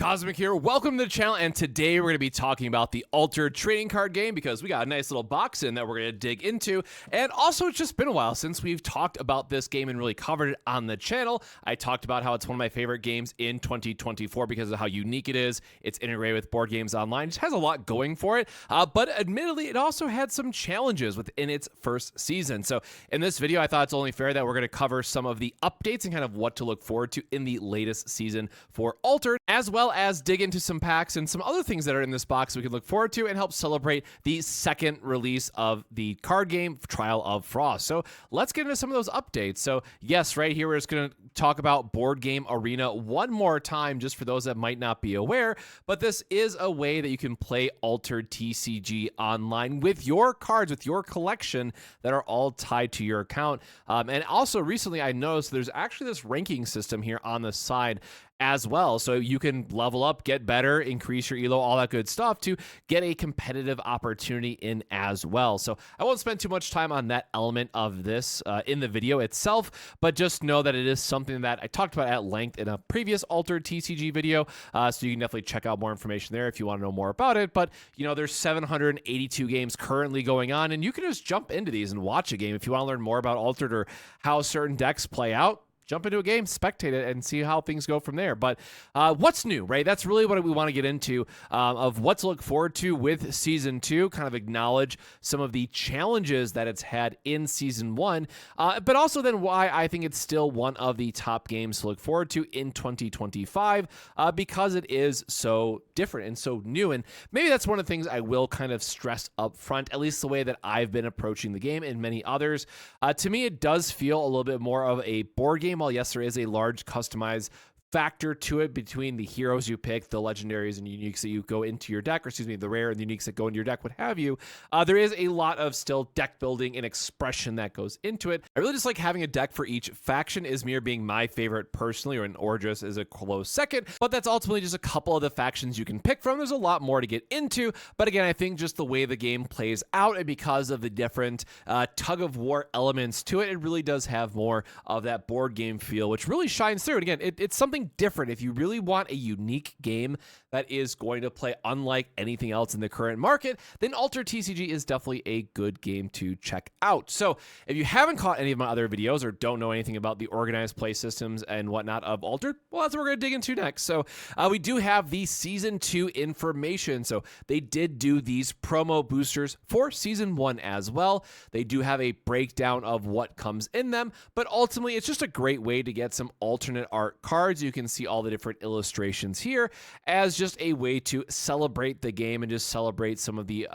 Cosmic here. Welcome to the channel, and today we're going to be talking about the Altered trading card game because we got a nice little box in that we're going to dig into. And also, it's just been a while since we've talked about this game and really covered it on the channel. I talked about how it's one of my favorite games in 2024 because of how unique it is. It's integrated with Board Games Online. It just has a lot going for it, but admittedly, it also had some challenges within its first season. So in this video, I thought it's only fair that we're going to cover some of the updates and kind of what to look forward to in the latest season for Altered, as well as dig into some packs and some other things that are in this box we can look forward to and help celebrate the second release of the card game, Trial of Frost. So let's get into some of those updates. So yes, right here, we're just going to talk about Board Game Arena one more time, just for those that might not be aware, but this is a way that you can play Altered TCG online with your cards, with your collection that are all tied to your account. And also recently I noticed there's actually this ranking system here on the side as well. So you can level up, get better, increase your elo, all that good stuff to get a competitive opportunity in as well. So I won't spend too much time on that element of this in the video itself, but just know that it is something that I talked about at length in a previous Altered TCG video. So you can definitely check out more information there if you want to know more about it. But you know, there's 782 games currently going on, and you can just jump into these and watch a game. If you want to learn more about Altered or how certain decks play out, jump into a game, spectate it, and see how things go from there. But what's new, right? That's really what we want to get into, of what to look forward to with Season 2, kind of acknowledge some of the challenges that it's had in Season 1, but also then why I think it's still one of the top games to look forward to in 2025, because it is so different and so new. And maybe that's one of the things I will kind of stress up front, at least the way that I've been approaching the game and many others. To me, it does feel a little bit more of a board game. While yes, there is a large customized factor to it between the heroes you pick, the legendaries and uniques that you go into your deck, or excuse me, the rare and the uniques that go into your deck, what have you, there is a lot of still deck building and expression that goes into it. I really just like having a deck for each faction. Izmir being my favorite personally, or an Orgris is a close second, but that's ultimately just a couple of the factions you can pick from. There's a lot more to get into, but again, I think just the way the game plays out and because of the different tug of war elements to it, it really does have more of that board game feel, which really shines through. And again, it's something different. If you really want a unique game that is going to play unlike anything else in the current market, then Altered TCG is definitely a good game to check out. So if you haven't caught any of my other videos or don't know anything about the organized play systems and whatnot of Altered, well, that's what we're going to dig into next. So we do have the Season 2 information. So they did do these promo boosters for Season 1 as well. They do have a breakdown of what comes in them, but ultimately it's just a great way to get some alternate art cards. You can see all the different illustrations here as just a way to celebrate the game and just celebrate some of the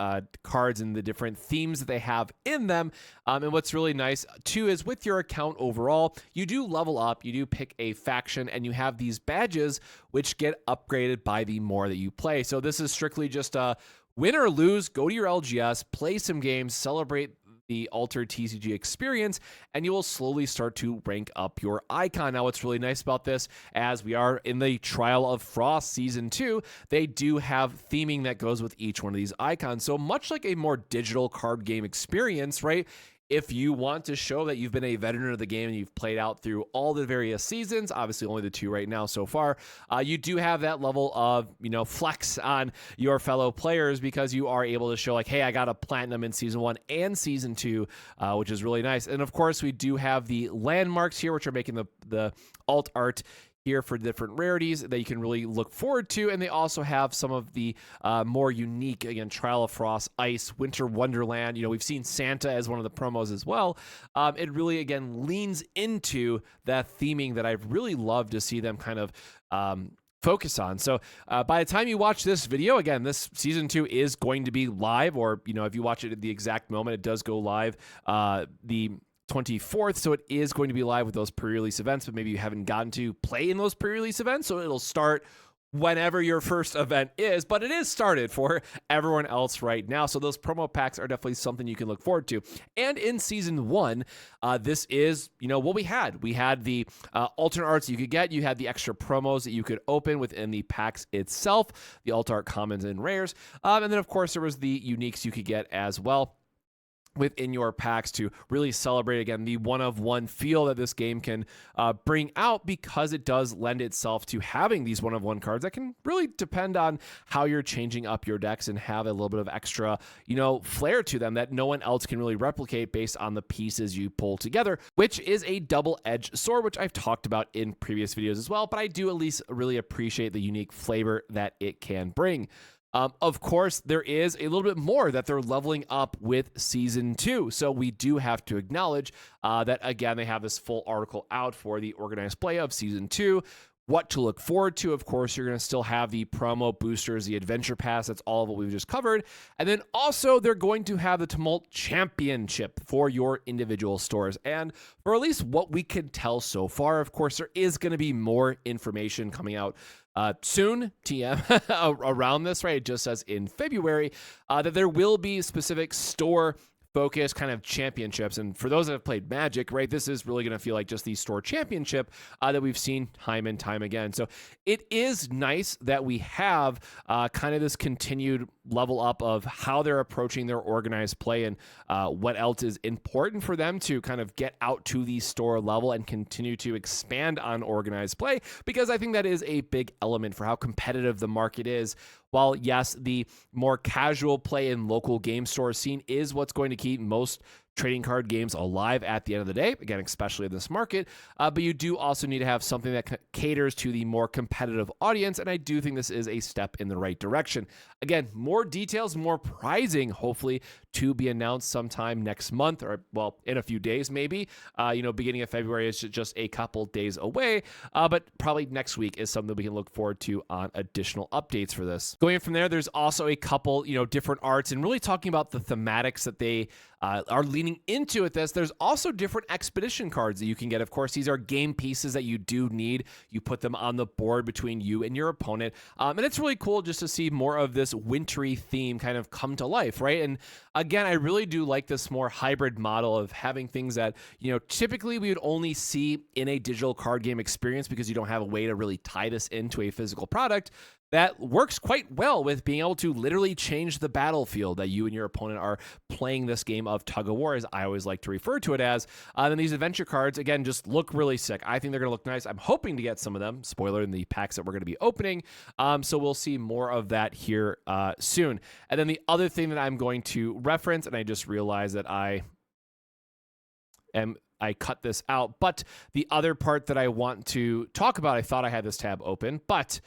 cards and the different themes that they have in them. And what's really nice too is with your account overall, you do level up, you do pick a faction, and you have these badges which get upgraded by the more that you play. So this is strictly just win or lose, go to your LGS, play some games, celebrate the Altered TCG experience, and you will slowly start to rank up your icon. Now, what's really nice about this, as we are in the Trial of Frost Season 2, they do have theming that goes with each one of these icons. So much like a more digital card game experience, right? If you want to show that you've been a veteran of the game and you've played out through all the various seasons, obviously only the 2 right now so far, you do have that level of, you know, flex on your fellow players because you are able to show like, hey, I got a platinum in Season 1 and Season 2, which is really nice. And of course, we do have the landmarks here, which are making the alt art here for different rarities that you can really look forward to. And they also have some of the more unique, again, Trial of Frost, Ice, Winter Wonderland. You know, we've seen Santa as one of the promos as well. It really, again, leans into that theming that I've really loved to see them kind of focus on. So by the time you watch this video, again, this Season 2 is going to be live, or, you know, if you watch it at the exact moment, it does go live the 24th, so it is going to be live with those pre-release events, but maybe you haven't gotten to play in those pre-release events, so it'll start whenever your first event is, but it is started for everyone else right now. So those promo packs are definitely something you can look forward to. And in Season 1, this is, you know, what we had. We had the alternate arts you could get. You had the extra promos that you could open within the packs itself, the alt art commons and rares. And then, of course, there was the uniques you could get as well. within your packs to really celebrate, again, the one-of-one feel that this game can bring out, because it does lend itself to having these one-of-one cards that can really depend on how you're changing up your decks and have a little bit of extra, flair to them that no one else can really replicate based on the pieces you pull together, which is a double-edged sword, which I've talked about in previous videos as well, but I do at least really appreciate the unique flavor that it can bring. Of course, there is a little bit more that they're leveling up with Season 2. So we do have to acknowledge that, again, they have this full article out for the organized play of Season 2. What to look forward to, of course, you're going to still have the promo boosters, the adventure pass. That's all of what we've just covered. And then also they're going to have the Tumult Championship for your individual stores. And for at least what we can tell so far, of course, there is going to be more information coming out soon, TM, around this, right? It just says in February that there will be specific store focus kind of championships. And for those that have played Magic, right, this is really going to feel like just the store championship that we've seen time and time again. So it is nice that we have kind of this continued level up of how they're approaching their organized play and what else is important for them to kind of get out to the store level and continue to expand on organized play, because I think that is a big element for how competitive the market is. While, yes, the more casual play in local game store scene is what's going to keep most trading card games alive at the end of the day, again, especially in this market, but you do also need to have something that caters to the more competitive audience, and I do think this is a step in the right direction. Again, more details, more pricing, hopefully, to be announced sometime next month, or, well, in a few days, maybe. Beginning of February is just a couple days away, but probably next week is something that we can look forward to on additional updates for this. Going from there, there's also a couple, different arts, and really talking about the thematics that they are leaning into with this. There's also different expedition cards that you can get. Of course, these are game pieces that you do need. You put them on the board between you and your opponent. And it's really cool just to see more of this wintry theme kind of come to life, right? And again, I really do like this more hybrid model of having things that, typically we would only see in a digital card game experience because you don't have a way to really tie this into a physical product. That works quite well with being able to literally change the battlefield that you and your opponent are playing this game of tug of war, as I always like to refer to it as. And these adventure cards, again, just look really sick. I think they're going to look nice. I'm hoping to get some of them, spoiler, in the packs that we're going to be opening. So we'll see more of that here soon. And then the other thing that I'm going to reference, and I just realized that I cut this out, but the other part that I want to talk about, I thought I had this tab open, but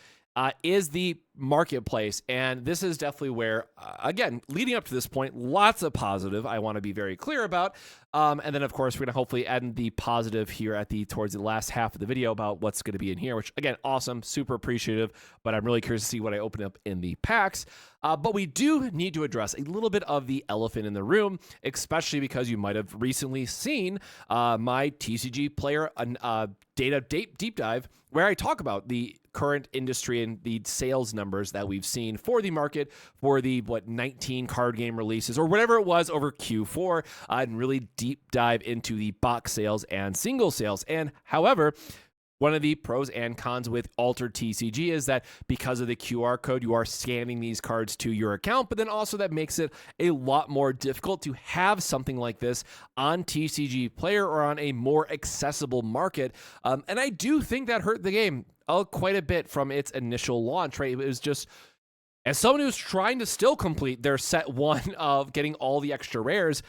is the marketplace. And this is definitely where, again, leading up to this point, lots of positive I want to be very clear about. And then, of course, we're going to hopefully end the positive here towards the last half of the video about what's going to be in here, which, again, awesome, super appreciative, but I'm really curious to see what I open up in the packs. But we do need to address a little bit of the elephant in the room, especially because you might have recently seen my TCG player data deep dive, where I talk about the current industry and the sales numbers that we've seen for the market for the 19 card game releases or whatever it was over Q4, and really deep dive into the box sales and single sales. And however, one of the pros and cons with Altered TCG is that because of the QR code, you are scanning these cards to your account, but then also that makes it a lot more difficult to have something like this on TCG Player or on a more accessible market. And I do think that hurt the game quite a bit from its initial launch, right? It was just, as someone who's trying to still complete their set one of getting all the extra rares,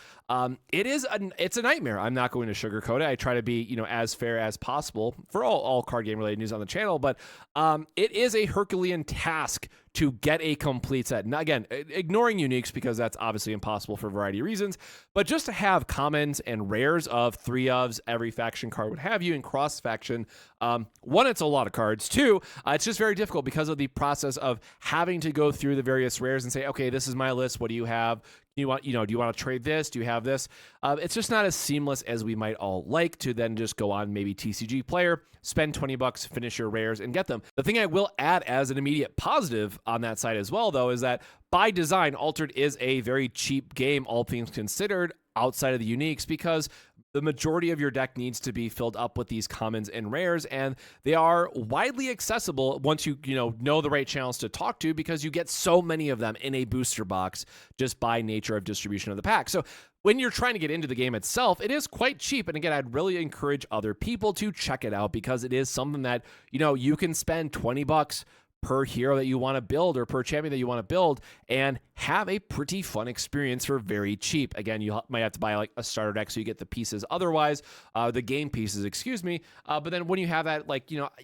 it's a nightmare. I'm not going to sugarcoat it. I try to be, as fair as possible for all card game related news on the channel, but it is a Herculean task to get a complete set. Now, again, ignoring uniques because that's obviously impossible for a variety of reasons, but just to have commons and rares of 3 ofs every faction card would have you in cross faction. One, it's a lot of cards. Two, it's just very difficult because of the process of having to go through the various rares and say, okay, this is my list. What do you have? Do you want to trade this? Do you have this? It's just not as seamless as we might all like to then just go on maybe TCG Player, spend $20, finish your rares, and get them. The thing I will add as an immediate positive on that side as well, though, is that by design, Altered is a very cheap game, all things considered, outside of the uniques, because the majority of your deck needs to be filled up with these commons and rares, and they are widely accessible once you know the right channels to talk to, because you get so many of them in a booster box just by nature of distribution of the pack. So when you're trying to get into the game itself, it is quite cheap. And again, I'd really encourage other people to check it out, because it is something that, you can spend $20 per hero that you want to build or per champion that you want to build and have a pretty fun experience for very cheap. Again, you might have to buy like a starter deck so you get the pieces otherwise, the game pieces, excuse me. But then when you have that,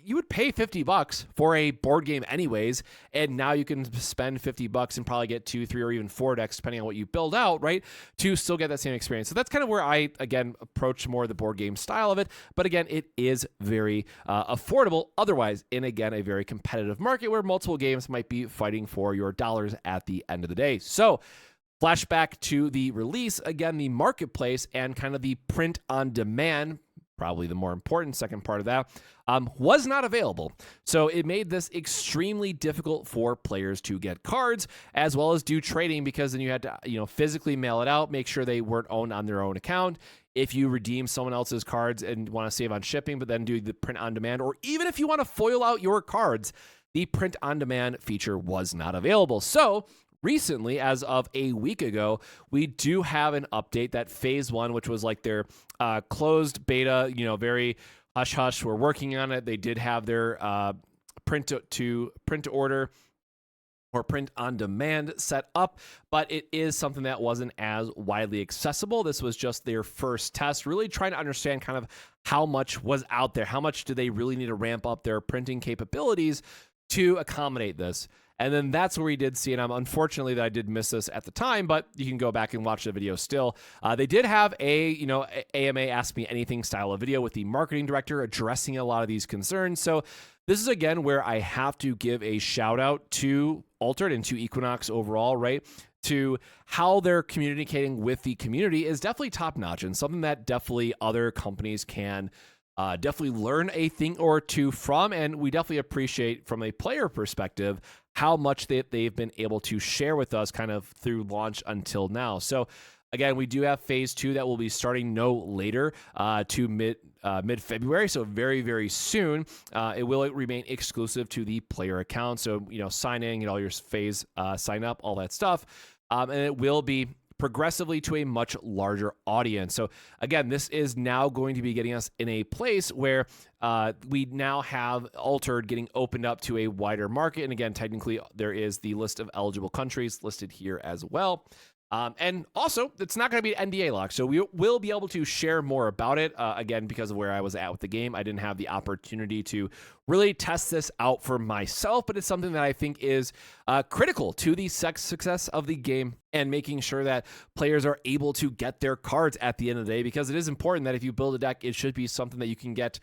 you would pay $50 for a board game anyways, and now you can spend $50 and probably get 2, 3, or even 4 decks depending on what you build out, right, to still get that same experience. So that's kind of where I, again, approach more the board game style of it. But again, it is very affordable otherwise in, again, a very competitive market where multiple games might be fighting for your dollars at the end of the day. So flashback to the release, again, the marketplace and kind of the print on demand, probably the more important second part of that, was not available. So it made this extremely difficult for players to get cards as well as do trading, because then you had to, physically mail it out, make sure they weren't owned on their own account. If you redeem someone else's cards and want to save on shipping, but then do the print on demand, or even if you want to foil out your cards, the print on demand feature was not available. So recently, as of a week ago, we do have an update that phase 1, which was like their closed beta, very hush hush. We're working on it. They did have their print to order or print on demand set up, but it is something that wasn't as widely accessible. This was just their first test, really trying to understand kind of how much was out there, how much do they really need to ramp up their printing capabilities to accommodate this. And then that's where we did see, and unfortunately that I did miss this at the time, but you can go back and watch the video still. They did have AMA Ask Me Anything style of video with the marketing director addressing a lot of these concerns. So this is, again, where I have to give a shout out to Altered and to Equinox overall, right? To how they're communicating with the community is definitely top notch, and something that definitely other companies can definitely learn a thing or two from. And we definitely appreciate, from a player perspective, how much they've been able to share with us kind of through launch until now. So again, we do have phase 2 that will be starting no later to mid-February, so very, very soon. It will remain exclusive to the player account, so sign in, get all your phase, sign up, all that stuff, and it will be progressively to a much larger audience. So again, this is now going to be getting us in a place where we now have Altered getting opened up to a wider market. And again, technically there is the list of eligible countries listed here as well. And also, it's not going to be NDA lock, so we will be able to share more about it. Again, because of where I was at with the game, I didn't have the opportunity to really test this out for myself, but it's something that I think is critical to the success of the game and making sure that players are able to get their cards at the end of the day, because it is important that if you build a deck, it should be something that you can get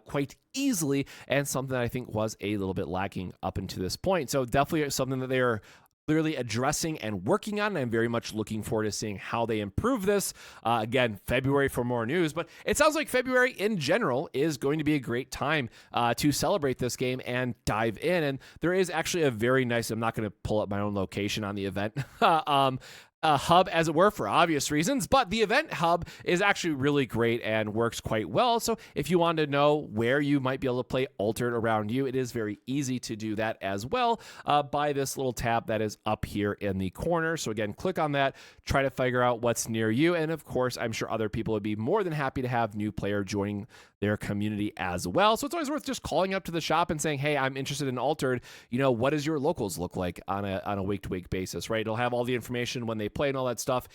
quite easily, and something that I think was a little bit lacking up until this point. So definitely something that they are clearly addressing and working on. And I'm very much looking forward to seeing how they improve this. Again, February for more news, but it sounds like February in general is going to be a great time to celebrate this game and dive in. And there is actually a very nice, I'm not going to pull up my own location on the event, hub, as it were, for obvious reasons, but the event hub is actually really great and works quite well. So if you want to know where you might be able to play Altered around you, it is very easy to do that as well by this little tab that is up here in the corner. So again, click on that, try to figure out what's near you. And of course, I'm sure other people would be more than happy to have new player joining their community as well. So it's always worth just calling up to the shop and saying, hey, I'm interested in Altered. What does your locals look like on a week-to-week basis, right? It'll have all the information when they play and all that stuff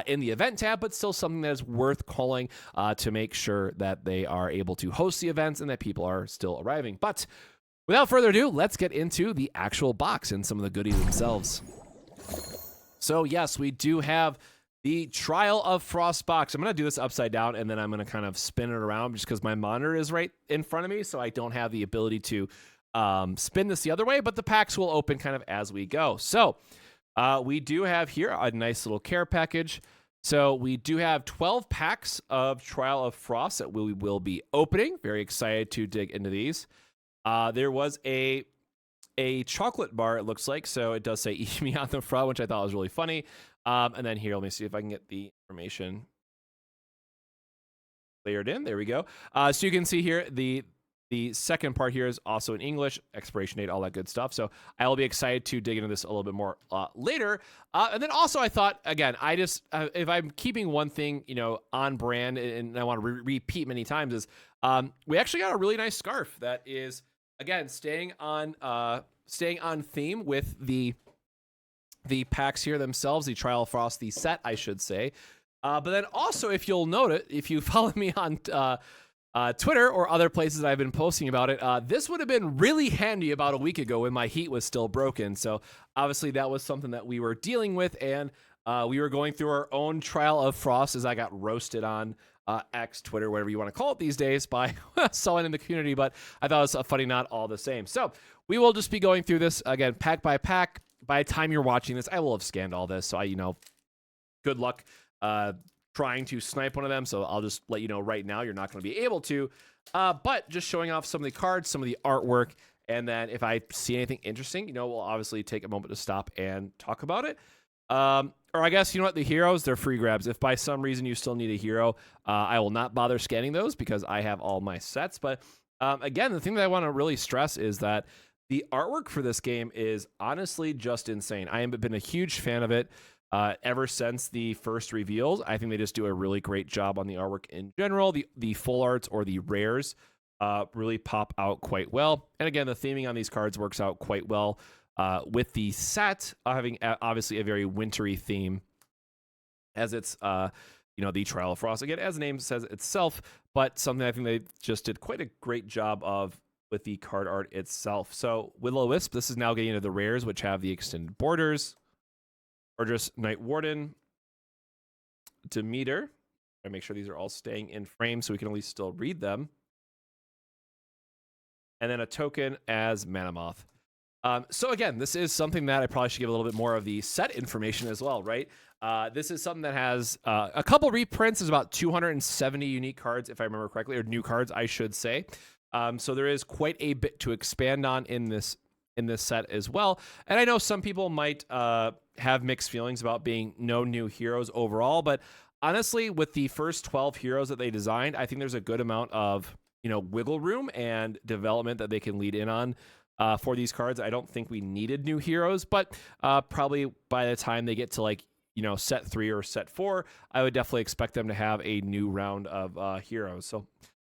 in the event tab, but still something that is worth calling to make sure that they are able to host the events and that people are still arriving. But without further ado, let's get into the actual box and some of the goodies themselves. So yes, we do have the Trial of Frost box. I'm going to do this upside down, and then I'm going to kind of spin it around just because my monitor is right in front of me, so I don't have the ability to spin this the other way, but the packs will open kind of as we go. So we do have here a nice little care package. So we do have 12 packs of Trial of Frost that we will be opening. Very excited to dig into these. There was a chocolate bar, it looks like, so it does say "Eat Me" on the front, which I thought was really funny. And then here, let me see if I can get the information. layered in. There we go. So you can see here the second part here is also in English, expiration date, all that good stuff. So I will be excited to dig into this a little bit more later. And then also I thought, again, I just, if I'm keeping one thing, on brand and I want to repeat many times is we actually got a really nice scarf that is, again, staying on theme with the packs here themselves, the Trial Frost, the set, I should say. But then also, if you'll note it, if you follow me on Twitter or other places that I've been posting about it, this would have been really handy about a week ago when my heat was still broken. So obviously that was something that we were dealing with, and we were going through our own Trial of Frost as I got roasted on X, Twitter, whatever you want to call it these days, by someone in the community. But I thought it was a funny knot all the same. So we will just be going through this again, pack by pack. By the time you're watching this, I will have scanned all this. So good luck trying to snipe one of them. So I'll just let you know right now, you're not going to be able to. But just showing off some of the cards, some of the artwork. And then if I see anything interesting, we'll obviously take a moment to stop and talk about it. Or I guess, the heroes, they're free grabs. If by some reason you still need a hero, I will not bother scanning those because I have all my sets. But again, the thing that I want to really stress is that the artwork for this game is honestly just insane. I have been a huge fan of it ever since the first reveals. I think they just do a really great job on the artwork in general. The full arts or the rares really pop out quite well. And again, the theming on these cards works out quite well with the set having obviously a very wintry theme, as it's the Trial of Frost. Again, as the name says itself, but something I think they just did quite a great job of with the card art itself. So Will-O-Wisp, this is now getting into the rares, which have the extended borders, or just Night Warden, Demeter. I make sure these are all staying in frame so we can at least still read them. And then a token as Manamoth. So again, this is something that I probably should give a little bit more of the set information as well, right? This is something that has a couple reprints. There's about 270 unique cards, if I remember correctly, or new cards, I should say. So there is quite a bit to expand on in this set as well. And I know some people might have mixed feelings about being no new heroes overall, but honestly, with the first 12 heroes that they designed, I think there's a good amount of wiggle room and development that they can lead in on for these cards. I don't think we needed new heroes, but probably by the time they get to set 3 or set 4, I would definitely expect them to have a new round of heroes. So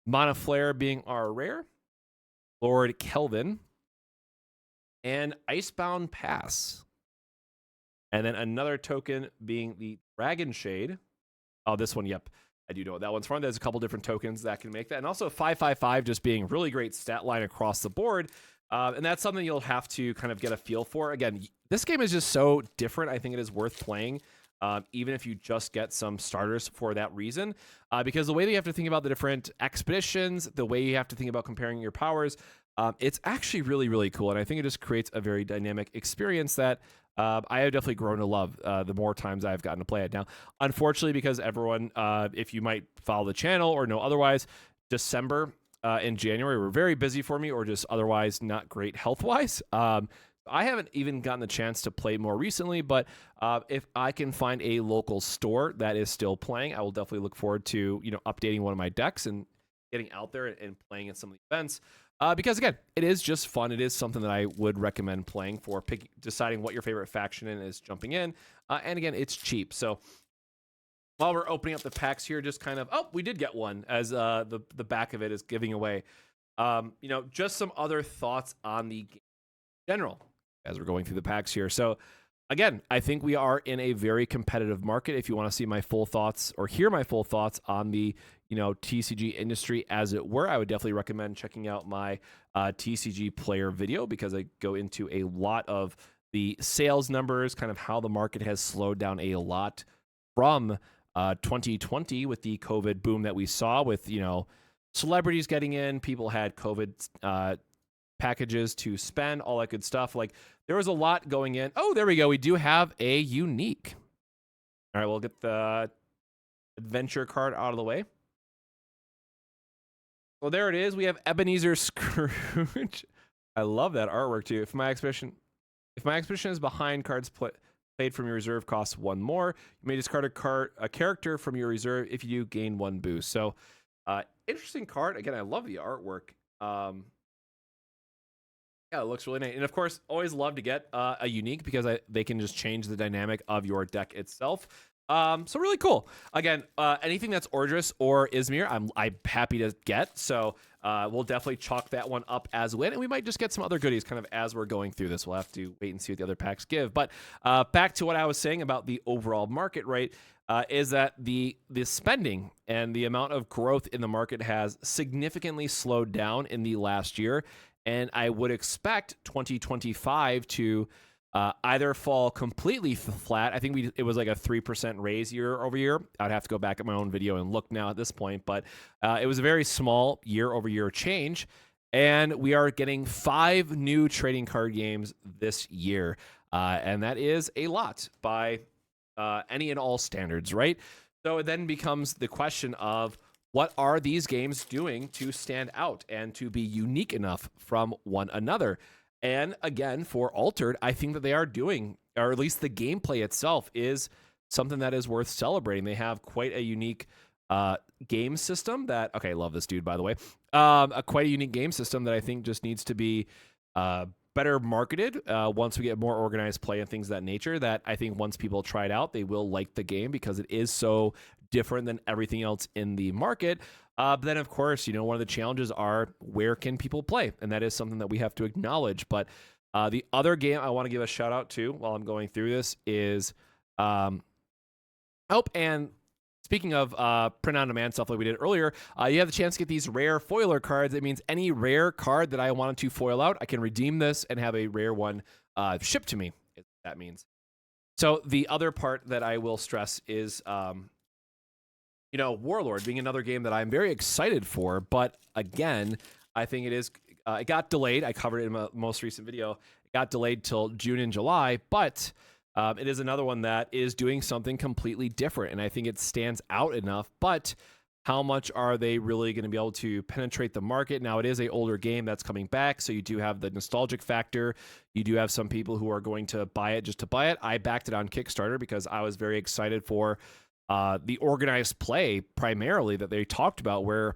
Mana Flare being our rare, Lord Kelvin, and Icebound Pass. And then another token being the Dragon Shade. Oh, this one, yep. I do know what that one's from. There's a couple different tokens that can make that. And also 555 just being really great stat line across the board. And that's something you'll have to kind of get a feel for. Again, this game is just so different. I think it is worth playing. Even if you just get some starters for that reason. Because the way that you have to think about the different expeditions, the way you have to think about comparing your powers, it's actually really, really cool. And I think it just creates a very dynamic experience that I have definitely grown to love the more times I've gotten to play it. Now, unfortunately, because everyone, if you might follow the channel or know otherwise, December and January were very busy for me, or just otherwise not great health-wise. I haven't even gotten the chance to play more recently, but if I can find a local store that is still playing, I will definitely look forward to updating one of my decks and getting out there and playing at some of the events. Because again, it is just fun. It is something that I would recommend playing for deciding what your favorite faction is jumping in. And again, it's cheap. So while we're opening up the packs here, just kind of, we did get one, as the back of it is giving away. Just some other thoughts on the game in general as we're going through the packs here. So again, I think we are in a very competitive market. If you want to see my full thoughts or hear my full thoughts on the TCG industry, as it were, I would definitely recommend checking out my TCG player video, because I go into a lot of the sales numbers, kind of how the market has slowed down a lot from 2020 with the COVID boom that we saw with, celebrities getting in, people had COVID packages to spend, all that good stuff. Like, there was a lot going in. Oh, there we go. We do have a unique. All right, we'll get the adventure card out of the way. Well, there it is. We have Ebenezer Scrooge. I love that artwork too. If my expedition is behind, cards played from your reserve costs 1 more. You may discard a character from your reserve. If you do, gain 1 boost. So Interesting card. Again, I love the artwork. Yeah, it looks really nice. And of course, always love to get a unique because they can just change the dynamic of your deck itself. So really cool. Again, anything that's Ordris or Izmir, I'm happy to get. So we'll definitely chalk that one up as a win, and we might just get some other goodies kind of as we're going through this. We'll have to wait and see what the other packs give. But back to what I was saying about the overall market, right? Is that the spending and the amount of growth in the market has significantly slowed down in the last year. And I would expect 2025 to either fall completely flat. I think it was like a 3% raise year over year. I'd have to go back at my own video and look now at this point, but it was a very small year over year change. And we are getting 5 new trading card games this year. And that is a lot by any and all standards, right? So it then becomes the question of, what are these games doing to stand out and to be unique enough from one another? And again, for Altered, I think that they are doing, or at least the gameplay itself is something that is worth celebrating. They have quite a unique game system that, okay, I love this dude, by the way, quite a unique game system that I think just needs to be better marketed once we get more organized play and things of that nature. That I think once people try it out, they will like the game because it is so different than everything else in the market. But then, of course, one of the challenges are where can people play? And that is something that we have to acknowledge. But the other game I want to give a shout out to while I'm going through this is and speaking of print on demand stuff like we did earlier, you have the chance to get these rare foiler cards. It means any rare card that I wanted to foil out, I can redeem this and have a rare one shipped to me. That means. So the other part that I will stress is Warlord being another game that I'm very excited for, but again, I think it got delayed. I covered it in my most recent video. It got delayed till June and July, but it is another one that is doing something completely different, and I think it stands out enough, but how much are they really going to be able to penetrate the market? Now, it is an older game that's coming back, so you do have the nostalgic factor. You do have some people who are going to buy it just to buy it. I backed it on Kickstarter because I was very excited for the organized play primarily that they talked about, where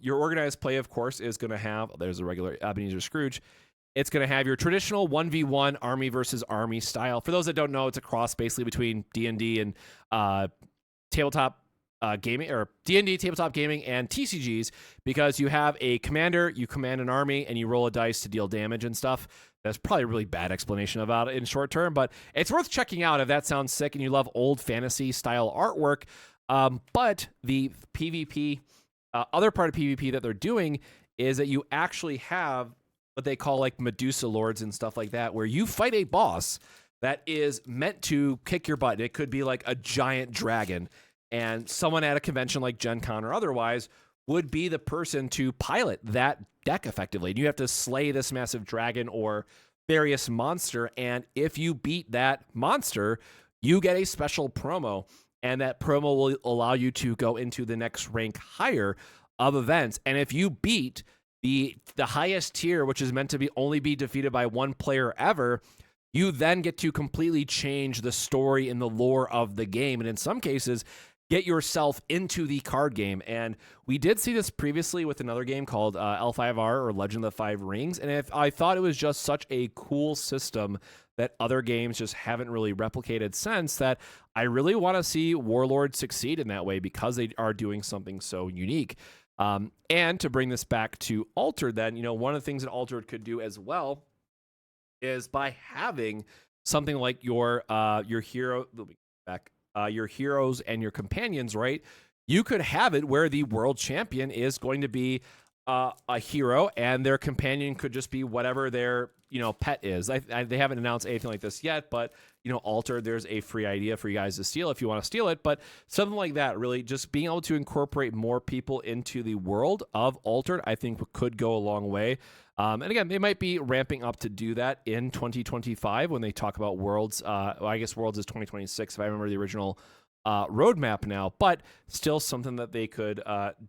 your organized play, of course, is going to have, there's a regular Ebenezer Scrooge. It's going to have your traditional 1v1 army versus army style. For those that don't know, it's a cross basically between D&D and tabletop gaming, or D&D, tabletop gaming, and TCGs, because you have a commander, you command an army, and you roll a dice to deal damage and stuff. That's probably a really bad explanation about it in short term, but it's worth checking out if that sounds sick and you love old fantasy style artwork. But the PvP, other part of PvP that they're doing is that you actually have what they call like Medusa Lords and stuff like that, where you fight a boss that is meant to kick your butt. It could be like a giant dragon, and someone at a convention like Gen Con or otherwise would be the person to pilot that deck effectively. And you have to slay this massive dragon or various monster, and if you beat that monster, you get a special promo, and that promo will allow you to go into the next rank higher of events. And if you beat the highest tier, which is meant to be only be defeated by one player ever, you then get to completely change the story and the lore of the game, and in some cases get yourself into the card game. And we did see this previously with another game called L5R, or Legend of the Five Rings, and I thought it was just such a cool system that other games just haven't really replicated since, that I really want to see Warlord succeed in that way because they are doing something so unique. And to bring this back to Altered, then, one of the things that Altered could do as well is by having something like your hero, your heroes and your companions, right? You could have it where the world champion is going to be a hero, and their companion could just be whatever their pet is. They haven't announced anything like this yet, but Altered, there's a free idea for you guys to steal if you want to steal it. But something like that, really just being able to incorporate more people into the world of Altered, I think could go a long way. And again, they might be ramping up to do that in 2025 when they talk about Worlds. I guess Worlds is 2026 if I remember the original roadmap now, but still something that they could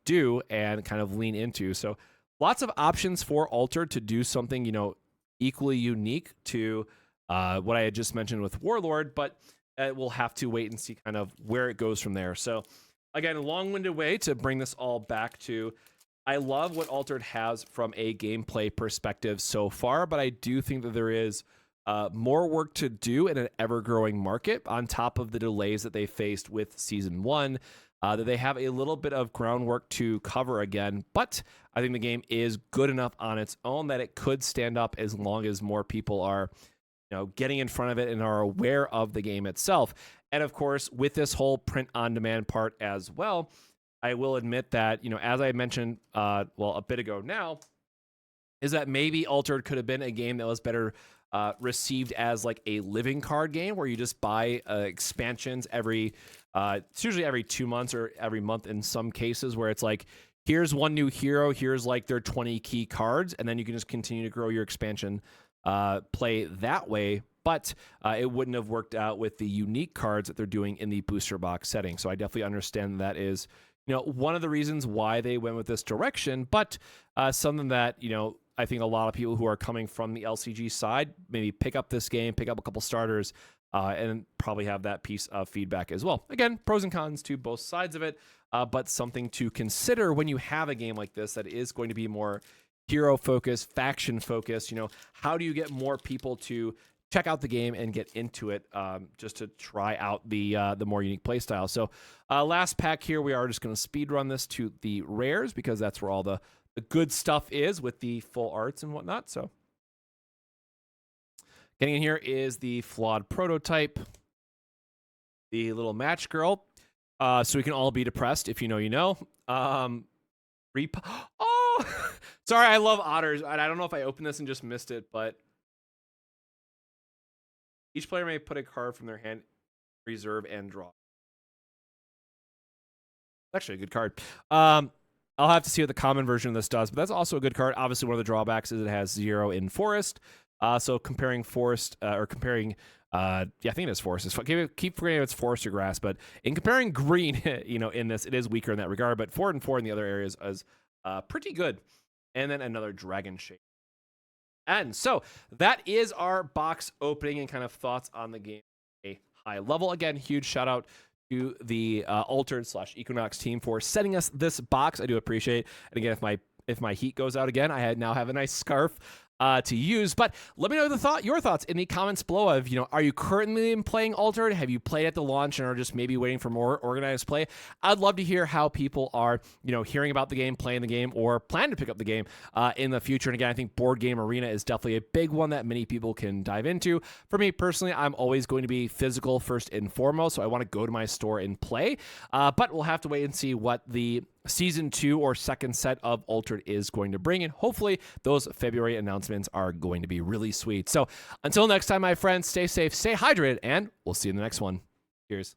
do and kind of lean into. So lots of options for Altered to do something, equally unique to what I had just mentioned with Warlord, but we'll have to wait and see kind of where it goes from there. So again, a long-winded way to bring this all back to, I love what Altered has from a gameplay perspective so far, but I do think that there is more work to do in an ever-growing market on top of the delays that they faced with Season 1, that they have a little bit of groundwork to cover again, but I think the game is good enough on its own that it could stand up as long as more people are getting in front of it and are aware of the game itself. And of course, with this whole print on demand part as well, I will admit that, as I mentioned, a bit ago now, is that maybe Altered could have been a game that was better received as like a living card game where you just buy expansions it's usually every 2 months or every month in some cases, where it's like, here's one new hero, here's like their 20 key cards, and then you can just continue to grow your expansion play that way. But it wouldn't have worked out with the unique cards that they're doing in the booster box setting. So I definitely understand that is one of the reasons why they went with this direction, but something that I think a lot of people who are coming from the LCG side maybe pick up this game, pick up a couple starters, and probably have that piece of feedback as well. Again, pros and cons to both sides of it, but something to consider when you have a game like this that is going to be more hero focused, faction focused. How do you get more people to check out the game and get into it, just to try out the more unique playstyle? So last pack here, we are just going to speed run this to the rares because that's where all the good stuff is with the full arts and whatnot. So getting in here is the flawed prototype, the little match girl, so we can all be depressed. If you know, you know. Oh, sorry, I love otters. I don't know if I opened this and just missed it, but each player may put a card from their hand, reserve, and draw. Actually, a good card. I'll have to see what the common version of this does, but that's also a good card. Obviously, one of the drawbacks is it has 0 in forest. So comparing forest, I think it is forest. Keep forgetting it's forest or grass, but in comparing green, in this, it is weaker in that regard. But 4 and 4 in the other areas is pretty good. And then another dragon shape. And so that is our box opening and kind of thoughts on the game at a high level. Again, huge shout out to the Altered/Equinox team for sending us this box. I do appreciate it. And again, if my heat goes out again, I now have a nice scarf to use. But let me know your thoughts in the comments below of, are you currently playing Altered? Have you played at the launch and are just maybe waiting for more organized play? I'd love to hear how people are, hearing about the game, playing the game, or plan to pick up the game in the future. And again, I think Board Game Arena is definitely a big one that many people can dive into. For me personally, I'm always going to be physical first and foremost, so I want to go to my store and play. But we'll have to wait and see what the Season 2 or second set of Altered is going to bring, and hopefully those February announcements are going to be really sweet. So until next time, my friends, stay safe, stay hydrated, and we'll see you in the next one. Cheers.